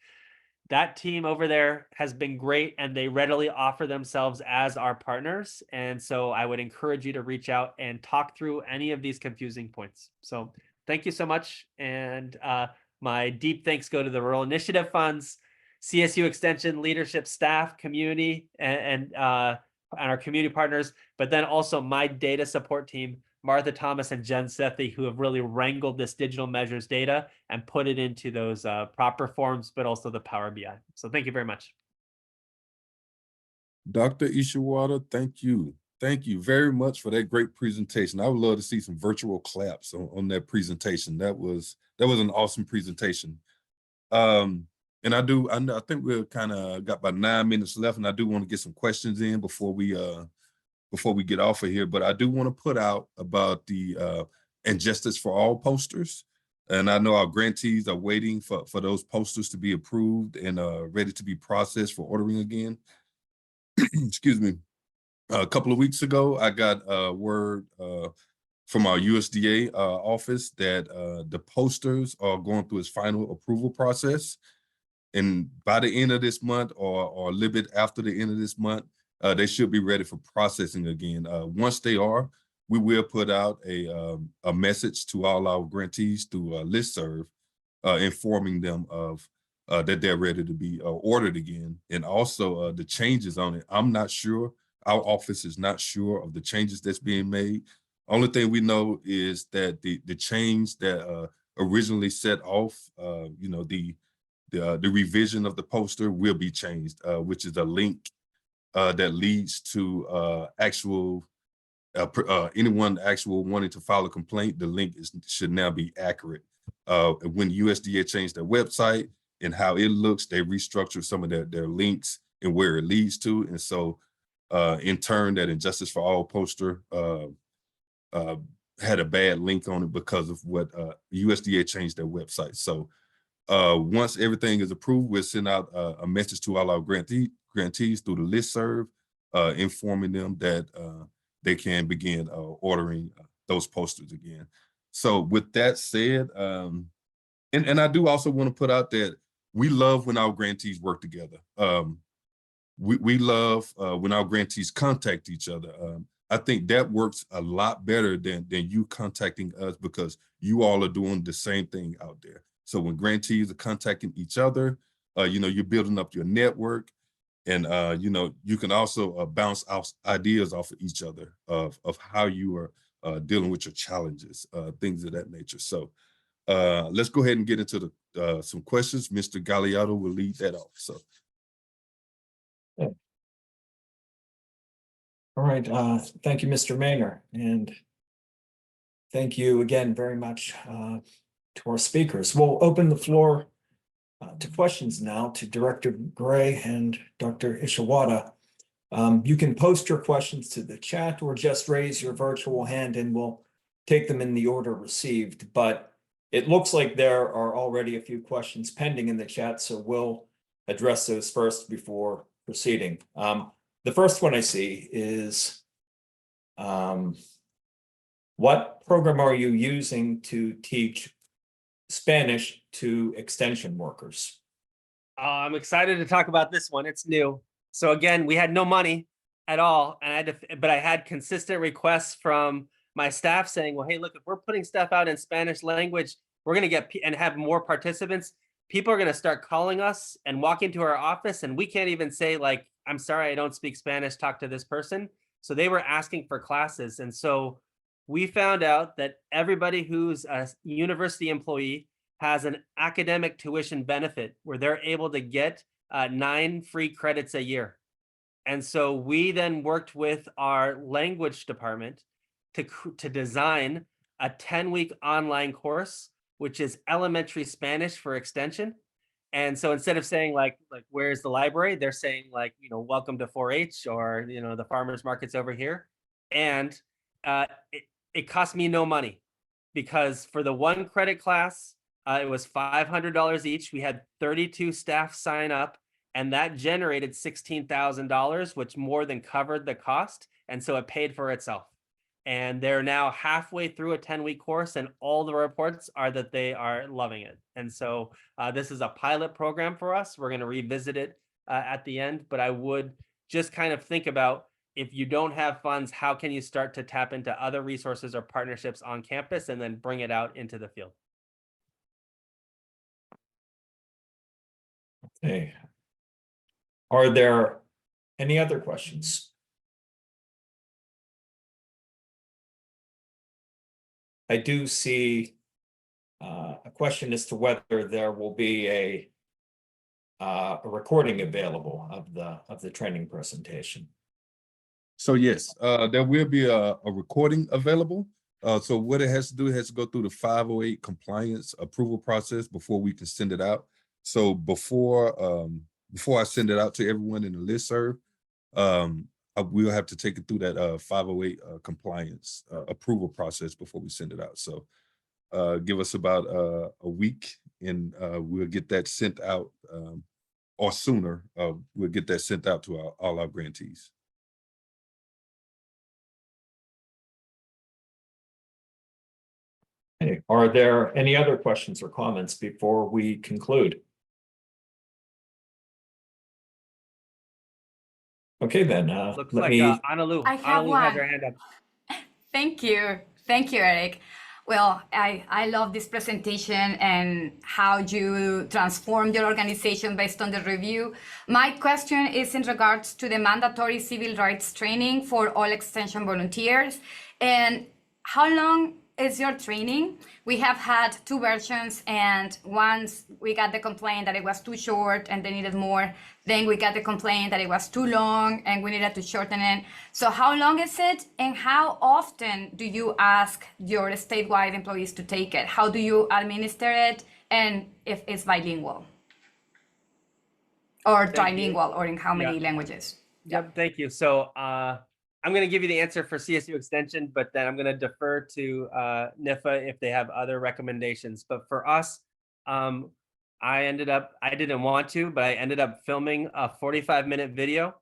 that team over there has been great, and they readily offer themselves as our partners. And so I would encourage you to reach out and talk through any of these confusing points. So thank you so much. And my deep thanks go to the Rural Initiative Funds, CSU Extension leadership staff, community, and our community partners, but then also my data support team, Martha Thomas and Jen Sethi, who have really wrangled this digital measures data and put it into those proper forms, but also the Power BI. So thank you very much. Dr. Ishiwata, thank you. Thank you very much for that great presentation. I would love to see some virtual claps on that presentation. That was an awesome presentation. And I think we've kind of got about 9 minutes left, and I do want to get some questions in before we get off of here. But I do want to put out about the and Justice for All posters. And I know our grantees are waiting for those posters to be approved and ready to be processed for ordering again. Excuse me. A couple of weeks ago, I got word from our USDA office that the posters are going through its final approval process. And by the end of this month or a little bit after the end of this month, they should be ready for processing again. Once they are, we will put out a message to all our grantees through a listserv, informing them of that they're ready to be ordered again. And also the changes on it. I'm not sure. Our office is not sure of the changes that's being made. Only thing we know is that the change that originally set off, the revision of the poster will be changed, which is a link that leads to anyone wanting to file a complaint. The link should now be accurate. When USDA changed their website and how it looks, they restructured some of their links and where it leads to, and so in turn, that Injustice for All poster had a bad link on it because of what USDA changed their website. So once everything is approved, we'll send out a message to all our grantees through the listserv, informing them that they can begin ordering those posters again. So with that said, and I do also want to put out that we love when our grantees work together. We love when our grantees contact each other. I think that works a lot better than you contacting us, because you all are doing the same thing out there. So when grantees are contacting each other, you're building up your network, and you can also bounce out ideas off of each other of how you are dealing with your challenges, things of that nature. So let's go ahead and get into some questions. Mr. Galliardo will lead that off. So. All right, thank you, Mr. Maynor, and thank you again very much to our speakers. We'll open the floor to questions now to Director Gray and Dr. Ishiwata. You can post your questions to the chat or just raise your virtual hand and we'll take them in the order received. But it looks like there are already a few questions pending in the chat, so we'll address those first before proceeding. The first one I see is, what program are you using to teach Spanish to extension workers? I'm excited to talk about this one. It's new. So again, we had no money at all, and but I had consistent requests from my staff saying, well, hey, look, if we're putting stuff out in Spanish language, we're going to get and have more participants. People are going to start calling us and walk into our office, and we can't even say, like, I'm sorry, I don't speak Spanish, talk to this person. So they were asking for classes. And so we found out that everybody who's a university employee has an academic tuition benefit where they're able to get 9 free credits a year. And so we then worked with our language department to design a 10-week online course, which is elementary Spanish for extension. And so instead of saying like where's the library, they're saying like, welcome to 4-H, or, the farmers market's over here. And it cost me no money, because for the 1 credit class, it was $500 each. We had 32 staff sign up, and that generated $16,000, which more than covered the cost. And so it paid for itself. And they're now halfway through a 10-week course, and all the reports are that they are loving it. And so this is a pilot program for us. We're going to revisit it at the end, but I would just kind of think about, if you don't have funds, how can you start to tap into other resources or partnerships on campus and then bring it out into the field? Okay. Are there any other questions? I do see a question as to whether there will be a recording available of the training presentation. So yes, there will be a recording available. So what it has to do, it has to go through the 508 compliance approval process before we can send it out. So before I send it out to everyone in the listserv, we'll have to take it through that 508 compliance approval process before we send it out. So give us about a week, and we'll get that sent out, or sooner. We'll get that sent out to all our grantees. Okay. Are there any other questions or comments before we conclude? Okay, then, Looks let like me. Analu. I have Analu has one. her hand up. Thank you. Thank you, Eric. Well, I love this presentation and how you transformed your organization based on the review. My question is in regards to the mandatory civil rights training for all extension volunteers. And how long is your training? We have had 2 versions, and once we got the complaint that it was too short and they needed more. Then we got the complaint that it was too long and we needed to shorten it. So how long is it, and how often do you ask your statewide employees to take it? How do you administer it, and if it's bilingual or Thank you. trilingual, or in how many Yeah. languages? Yep, thank you. So I'm going to give you the answer for CSU Extension, but then I'm going to defer to NIFA if they have other recommendations. But for us, I didn't want to, but I ended up filming a 45-minute video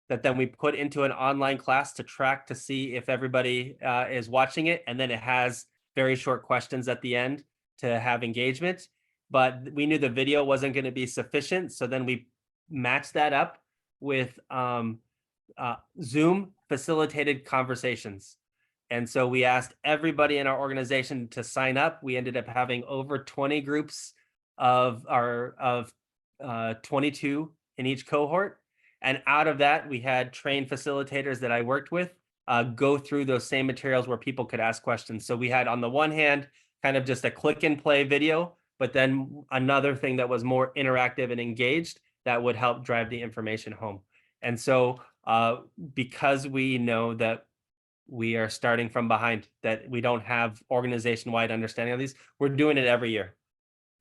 that then we put into an online class to track to see if everybody is watching it. And then it has very short questions at the end to have engagement. But we knew the video wasn't going to be sufficient. So then we matched that up with Zoom facilitated conversations. And so we asked everybody in our organization to sign up. We ended up having over 20 groups of 22 in each cohort. And out of that, we had trained facilitators that I worked with go through those same materials where people could ask questions. So we had, on the one hand, kind of just a click and play video, but then another thing that was more interactive and engaged that would help drive the information home. And so because we know that we are starting from behind, that we don't have organization-wide understanding of these, we're doing it every year.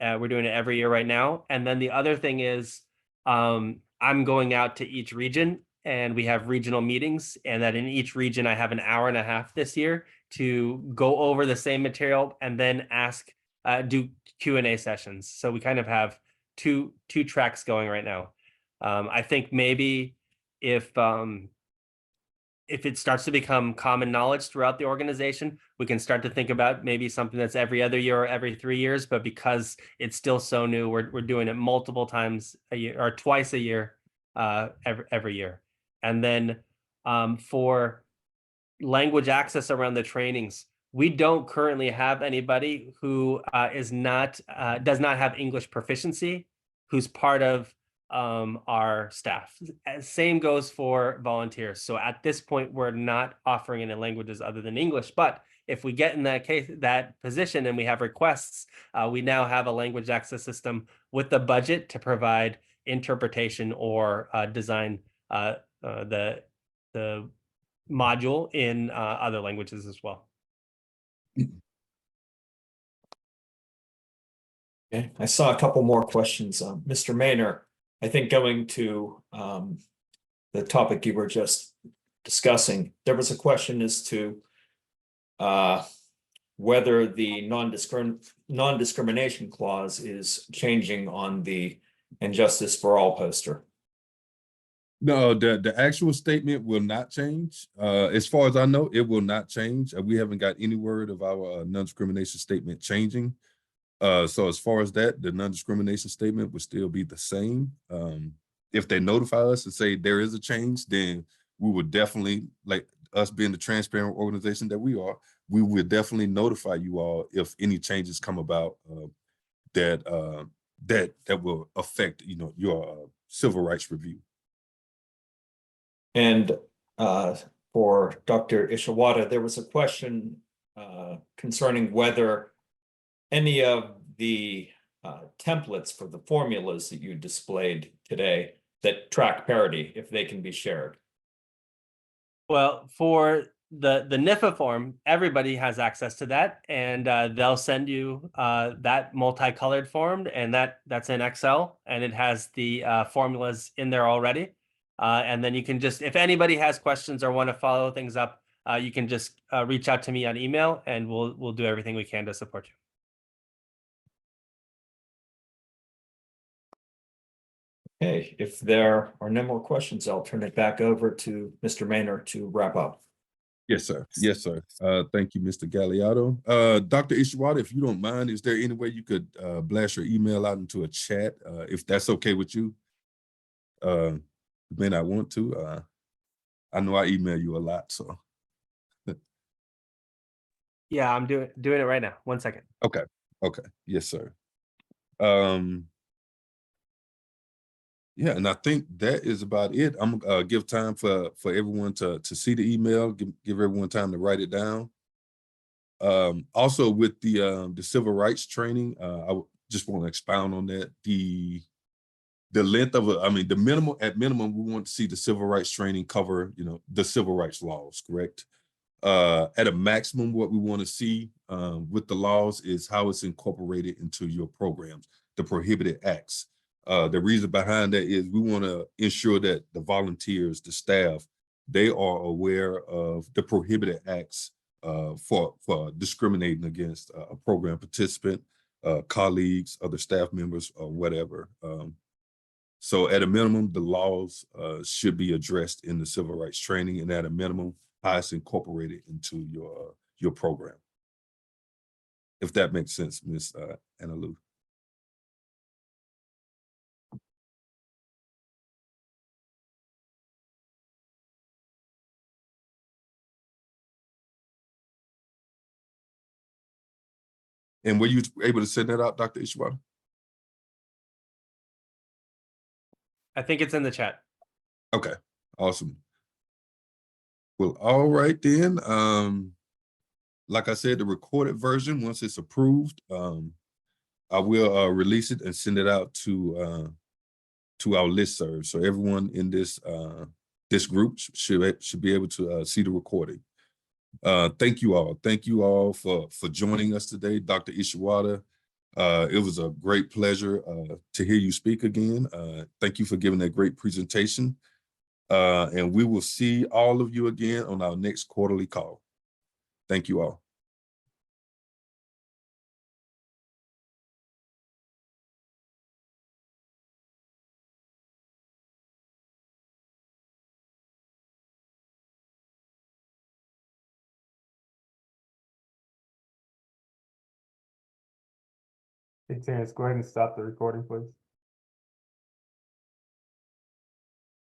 We're doing it every year right now. And then the other thing is I'm going out to each region, and we have regional meetings, and that in each region I have an hour and a half this year to go over the same material and then do Q&A sessions. So we kind of have two tracks going right now. I think maybe if it starts to become common knowledge throughout the organization, we can start to think about maybe something that's every other year or every 3 years. But because it's still so new, we're doing it multiple times a year, or twice a year, every year. And then for language access around the trainings, we don't currently have anybody who does not have English proficiency who's part of our staff. Same goes for volunteers. So at this point, we're not offering any languages other than English. But if we get in that position and we have requests, we now have a language access system with the budget to provide interpretation or design the module in other languages as well. Okay, I saw a couple more questions. Mr. Maynor, I think going to the topic you were just discussing, there was a question as to whether the non-discrimination clause is changing on the Injustice for All poster. No, the actual statement will not change. As far as I know, it will not change. We haven't got any word of our non-discrimination statement changing. So as far as that, the non-discrimination statement will still be the same. If they notify us and say there is a change, then we would definitely, like us being the transparent organization that we are, we would definitely notify you all if any changes come about that will affect, your civil rights review. And for Dr. Ishiwata, there was a question concerning whether any of the templates for the formulas that you displayed today that track parity, if they can be shared. Well, for the NIFA form, everybody has access to that, and they'll send you that multicolored form, and that's in Excel, and it has the formulas in there already. And then you can just, if anybody has questions or want to follow things up, you can just reach out to me on email, and we'll do everything we can to support you. Okay, if there are no more questions, I'll turn it back over to Mr. Maynard to wrap up. Yes, sir. Yes, sir. Thank you, Mr. Galliotto. Dr. Ishiwata, if you don't mind, is there any way you could blast your email out into a chat, if that's okay with you? You may not want to. I know I email you a lot, so. Yeah, I'm doing it right now. 1 second. Okay. Okay. Yes, sir. Yeah, and I think that is about it. I'm gonna give time for everyone to see the email, give everyone time to write it down. Also with the civil rights training, I just want to expound on that. The length of it, I mean, at minimum, we want to see the civil rights training cover, the civil rights laws, correct? At a maximum, what we want to see with the laws is how it's incorporated into your programs, the prohibited acts. The reason behind that is we want to ensure that the volunteers, the staff, they are aware of the prohibited acts for discriminating against a program participant, colleagues, other staff members, or whatever. So at a minimum, the laws should be addressed in the civil rights training, and at a minimum, how it's incorporated into your program. If that makes sense, Ms. Anna Lou. And were you able to send that out, Dr. Ishiwata? I think it's in the chat. Okay, awesome. Well, all right then. Like I said, the recorded version, once it's approved, I will release it and send it out to our listserv. So everyone in this this group should be able to see the recording. Thank you all. Thank you all for joining us today, Dr. Ishiwata. It was a great pleasure to hear you speak again. Thank you for giving that great presentation. And we will see all of you again on our next quarterly call. Thank you all. Hey, Terrence, go ahead and stop the recording, please.